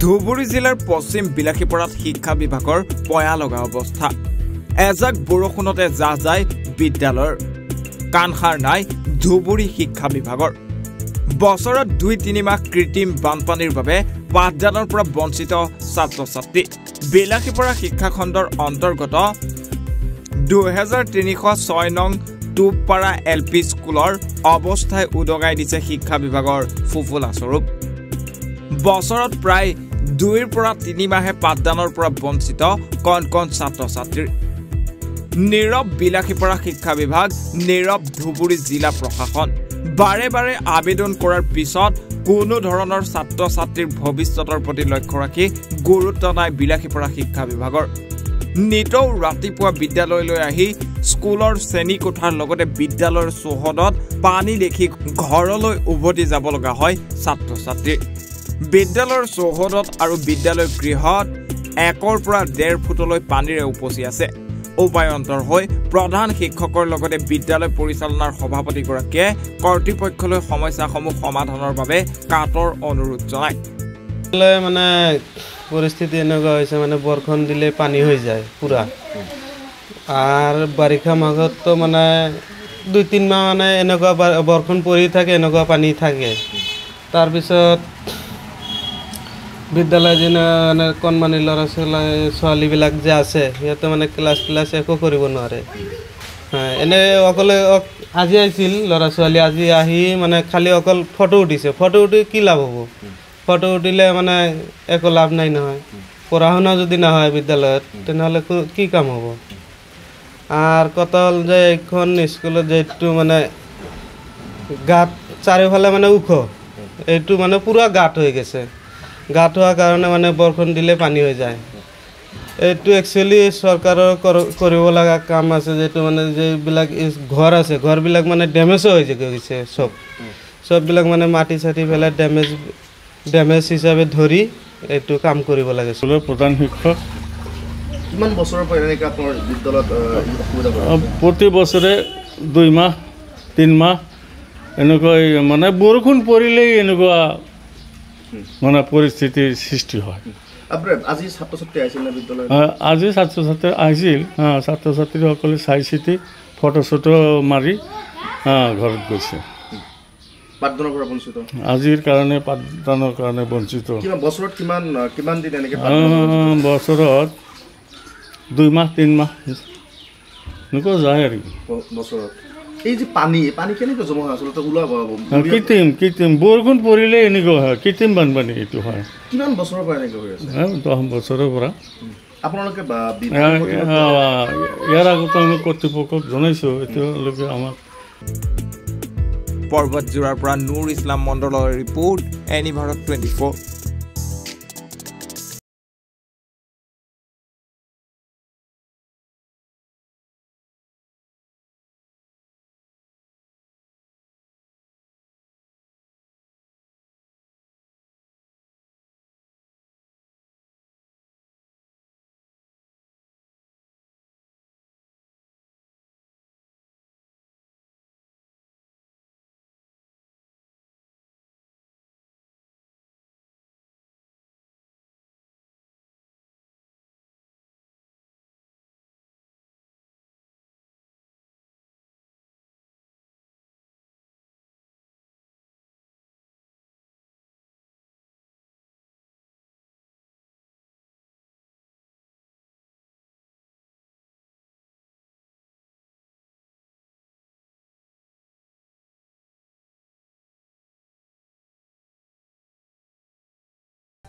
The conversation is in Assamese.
ধুবুৰী জিলাৰ পশ্চিম বিলাসীপাৰাত শিক্ষা বিভাগৰ পয়া লগা অৱস্থা। এজাক বৰষুণতে যা যায় বিদ্যালয়ৰ। কাণসাৰ নাই ধুবুৰী শিক্ষা বিভাগৰ। বছৰত ২-৩ মাহ কৃত্ৰিম বানপানীৰ বাবে পাঠদানৰ পৰা বঞ্চিত ছাত্ৰ-ছাত্ৰী। বিলাসীপাৰা শিক্ষাখণ্ডৰ অন্তৰ্গত ২৩০৬ নং টুপপাৰা LP স্কুলৰ অৱস্থাই উদগাই দিছে শিক্ষা বিভাগৰ ফুফুলা স্বৰূপ। বছৰত প্ৰায় ২ৰ পৰা ৩ মাহে পাঠদানৰ পৰা বঞ্চিত কণ কণ ছাত্ৰ-ছাত্ৰীৰ। নীৰৱ বিলাসীপাৰা শিক্ষা বিভাগ, নীৰৱ ধুবুৰী জিলা প্ৰশাসন। বাৰে বাৰে আবেদন কৰাৰ পিছত কোনো ধৰণৰ ছাত্ৰ-ছাত্ৰীৰ ভৱিষ্যতৰ প্ৰতি লক্ষ্য ৰাখি গুৰুত্ব নাই বিলাসীপাৰা শিক্ষা বিভাগৰ। নিতৌ ৰাতিপুৱা বিদ্যালয়লৈ আহি স্কুলৰ শ্ৰেণীকোঠাৰ লগতে বিদ্যালয়ৰ চৌহদত পানী দেখি ঘৰলৈ উভতি যাব লগা হয় ছাত্ৰ-ছাত্ৰী। বিদ্যালয়ৰ চৌহদত আৰু বিদ্যালয় গৃহত ১ৰ পৰা ১.৫ ফুটলৈ পানীৰে উপচি আছে। উপায়ন্তৰ হৈ প্ৰধান শিক্ষকৰ লগতে বিদ্যালয় পৰিচালনাৰ সভাপতিগৰাকীয়ে কৰ্তৃপক্ষলৈ সমস্যাসমূহ সমাধানৰ বাবে কাতৰ অনুৰোধ জনায়। মানে পৰিস্থিতি এনেকুৱা হৈছে, মানে বৰষুণ দিলে পানী হৈ যায় পুৰা। আৰু বাৰিষা মাহতো মানে ২-৩ মাহ মানে এনেকুৱা বৰষুণ পৰি থাকে, এনেকুৱা পানী থাকে। তাৰপিছত বিদ্যালয় যেনে মানে কণমানি ল'ৰা ছোৱালীবিলাক যে আছে, সিহঁতে মানে ক্লাছ একো কৰিব নোৱাৰে। এনে অকলে আজি আহিছিল ল'ৰা ছোৱালী, আজি আহি মানে খালি অকল ফটো উঠিছে। ফটো উঠি কি লাভ হ'ব? ফটো উঠিলে মানে একো লাভ নাই নহয়। পঢ়া শুনা যদি নহয় বিদ্যালয়ত, তেনেহ'লে কি কাম হ'ব? আর কথা হল যে এইখন স্কুলত যেটো মানে গাঁত চাৰিওফালে মানে ওখ, এইটো মানে পুৰা গাঁত হৈ গৈছে। গাঁত হোৱাৰ কাৰণে মানে বৰষুণ দিলে পানী হৈ যায়। এইটো একচুৱেলি চৰকাৰৰ কৰিব লগা কাম আছে, যেটো মানে যিবিলাক ঘৰ আছে, ঘৰবিলাক মানে ডেমেজো হৈ গৈছে। চববিলাক মানে মাটি চাটি পেলাই ডেমেজ হিচাপে ধৰি এইটো কাম কৰিব লাগে। স্কুলৰ প্ৰধান শিক্ষক কিমান বছৰৰ পৰা এনেকৈ আপোনাৰ বিদ্যালয়ত অসুবিধা হয়? প্ৰতি বছৰে ২ মাহ ৩ মাহ এনেকৈ মানে বৰষুণ পৰিলেই এনেকুৱা মানে পৰিস্থিতিৰ সৃষ্টি হয়। আজি ছাত্ৰ ছাত্ৰী আহিছিল না বিদ্যালয়ত? আজি ছাত্ৰ ছাত্ৰী আহিছিল। ছাত্ৰ ছাত্ৰীসকলে চাই চিতি ফটো চটো মাৰি ঘৰত গৈছে। পাঠদানৰ পৰা বঞ্চিত আজিৰ কাৰণে পাঠদানৰ কাৰণে বঞ্চিত। বছৰত কিমান দিন এনেকৈ? বছৰত ২ মাহ ৩ মাহ এনেকুৱা যায় আৰু বছৰত। এই যে পানী কেনেকৈ জমা হয় আচলতে? কৃত্ৰিম বৰষুণ পৰিলে এনেকুৱা হয়, কৃত্ৰিম বানপানী এইটো হয়। কিমান বছৰৰ পৰা এনেকৈ হৈ আছে? 10 বছৰৰ পৰা। আপোনালোকে ইয়াৰ আগতে আমি কৰ্তৃপক্ষক জনাইছোঁ, এতিয়ালৈকে আমাক। পৰ্বতজোৰাৰ পৰা নুৰ ইছলাম মণ্ডলৰ ৰিপৰ্ট, এনি ভাৰত 24।